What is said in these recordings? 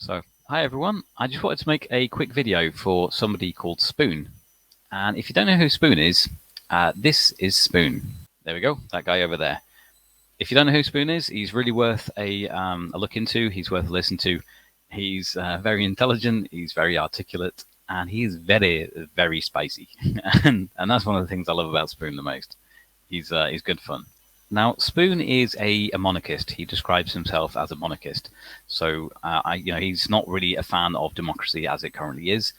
So, hi everyone. I just wanted to make a quick video for somebody called Spoon. And if you don't know who Spoon is, this is Spoon. There we go, that guy over there. If you don't know who Spoon is, he's really worth a look into. He's worth a listen to. He's very intelligent, he's very articulate, and he's very, very spicy. and that's one of the things I love about Spoon the most. He's good fun. Now, Spoon is a monarchist. He describes himself as a monarchist. So, he's not really a fan of democracy as it currently is.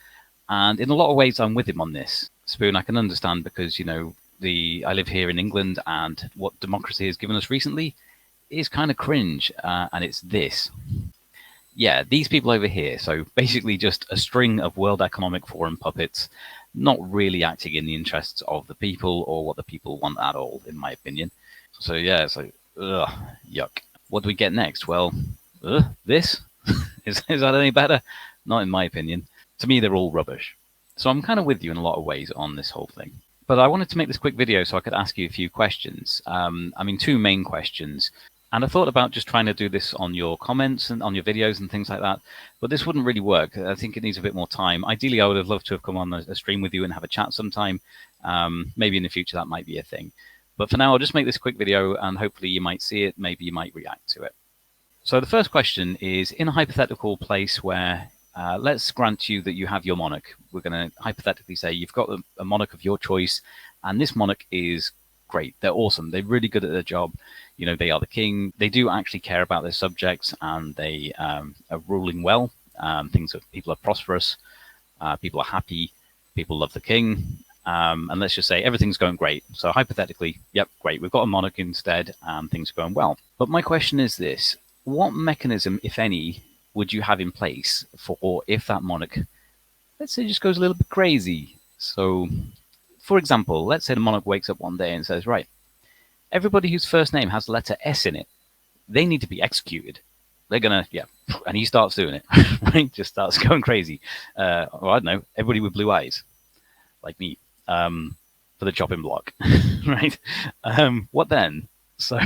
And in a lot of ways, I'm with him on this. Spoon, I can understand because, I live here in England, and what democracy has given us recently is kind of cringe. And it's this. Yeah, these people over here. So basically just a string of World Economic Forum puppets, not really acting in the interests of the people or what the people want at all, in my opinion. So yeah, it's like, ugh, yuck. What do we get next? Well, this? is that any better? Not in my opinion. To me, they're all rubbish. So I'm kind of with you in a lot of ways on this whole thing. But I wanted to make this quick video so I could ask you a few questions. Two main questions. And I thought about just trying to do this on your comments and on your videos and things like that. But this wouldn't really work. I think it needs a bit more time. Ideally, I would have loved to have come on a stream with you and have a chat sometime. Maybe in the future that might be a thing. But for now, I'll just make this quick video and hopefully you might see it. Maybe you might react to it. So the first question is, in a hypothetical place where, let's grant you that you have your monarch. We're going to hypothetically say you've got a monarch of your choice, and this monarch is great. They're awesome. They're really good at their job. They are the king. They do actually care about their subjects, and they are ruling well. People are prosperous. People are happy. People love the king. And let's just say everything's going great. So hypothetically, yep, great. We've got a monarch instead, and things are going well. But my question is this. What mechanism, if any, would you have in place for if that monarch, let's say, just goes a little bit crazy? So, for example, let's say the monarch wakes up one day and says, right, everybody whose first name has the letter S in it, they need to be executed. They're going to, yeah, and he starts doing it, right? Just starts going crazy. Or I don't know, everybody with blue eyes, like me. For the chopping block, right? What then? So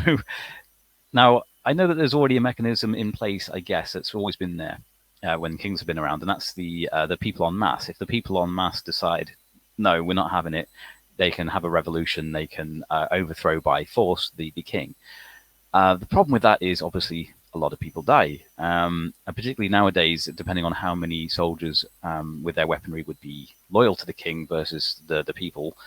now I know that there's already a mechanism in place, I guess, that's always been there when kings have been around, and that's the people en masse. If the people en masse decide, no, we're not having it, they can have a revolution, they can overthrow by force the king. The problem with that is obviously a lot of people die, and particularly nowadays, depending on how many soldiers with their weaponry would be loyal to the king versus the people,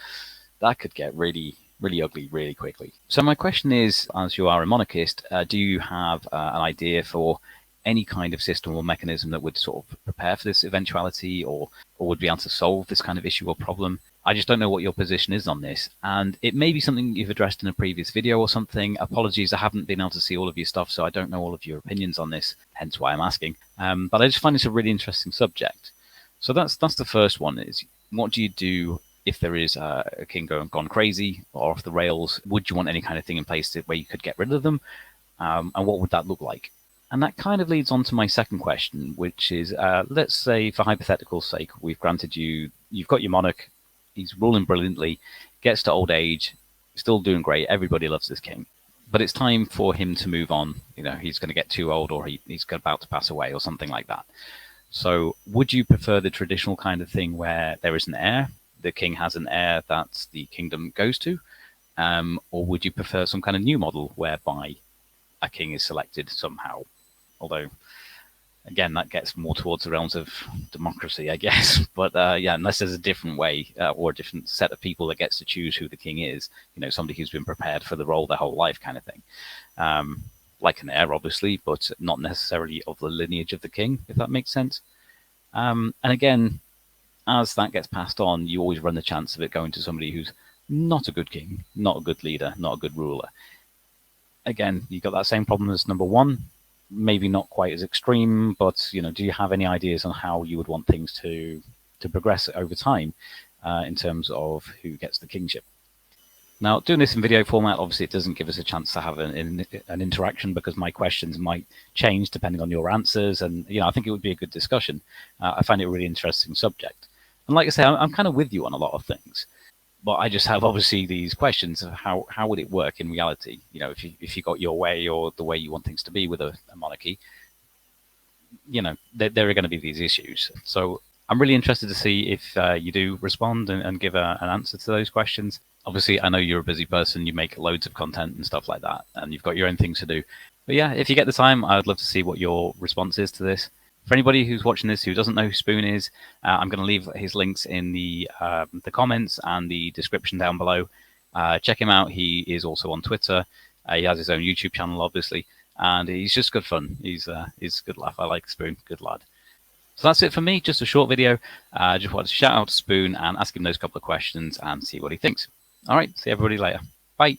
that could get really, really ugly really quickly. So my question is, as you are a monarchist, do you have an idea for any kind of system or mechanism that would sort of prepare for this eventuality, or would be able to solve this kind of issue or problem? I just don't know what your position is on this, and it may be something you've addressed in a previous video or something. Apologies, I haven't been able to see all of your stuff, so I don't know all of your opinions on this, hence why I'm asking. But I just find this a really interesting subject. So that's the first one, is what do you do if there is a king gone crazy or off the rails? Would you want any kind of thing in place where you could get rid of them? And what would that look like? And that kind of leads on to my second question, which is, let's say, for hypothetical sake, we've granted you've got your monarch, he's ruling brilliantly, gets to old age, still doing great, everybody loves this king. But it's time for him to move on. He's going to get too old, or he's about to pass away or something like that. So would you prefer the traditional kind of thing where there is an heir, the king has an heir that the kingdom goes to? Or would you prefer some kind of new model whereby a king is selected somehow? Although, again, that gets more towards the realms of democracy, I guess. But yeah, unless there's a different way or a different set of people that gets to choose who the king is, somebody who's been prepared for the role their whole life kind of thing. Like an heir, obviously, but not necessarily of the lineage of the king, if that makes sense. And again, as that gets passed on, you always run the chance of it going to somebody who's not a good king, not a good leader, not a good ruler. Again, you've got that same problem as number one. Maybe not quite as extreme, but do you have any ideas on how you would want things to progress over time in terms of who gets the kingship? Now, doing this in video format, obviously it doesn't give us a chance to have an interaction, because my questions might change depending on your answers, and I think it would be a good discussion. I find it a really interesting subject, and like I say, I'm kind of with you on a lot of things. But I just have obviously these questions of how would it work in reality? If you got your way or the way you want things to be with a monarchy, there are going to be these issues. So I'm really interested to see if you do respond and give an answer to those questions. Obviously, I know you're a busy person. You make loads of content and stuff like that, and you've got your own things to do. But yeah, if you get the time, I'd love to see what your response is to this. For anybody who's watching this who doesn't know who Spoon is, I'm going to leave his links in the comments and the description down below. Check him out. He is also on Twitter. He has his own YouTube channel, obviously, and he's just good fun. He's a good laugh. I like Spoon. Good lad. So that's it for me. Just a short video. I just wanted to shout out to Spoon and ask him those couple of questions and see what he thinks. All right. See everybody later. Bye.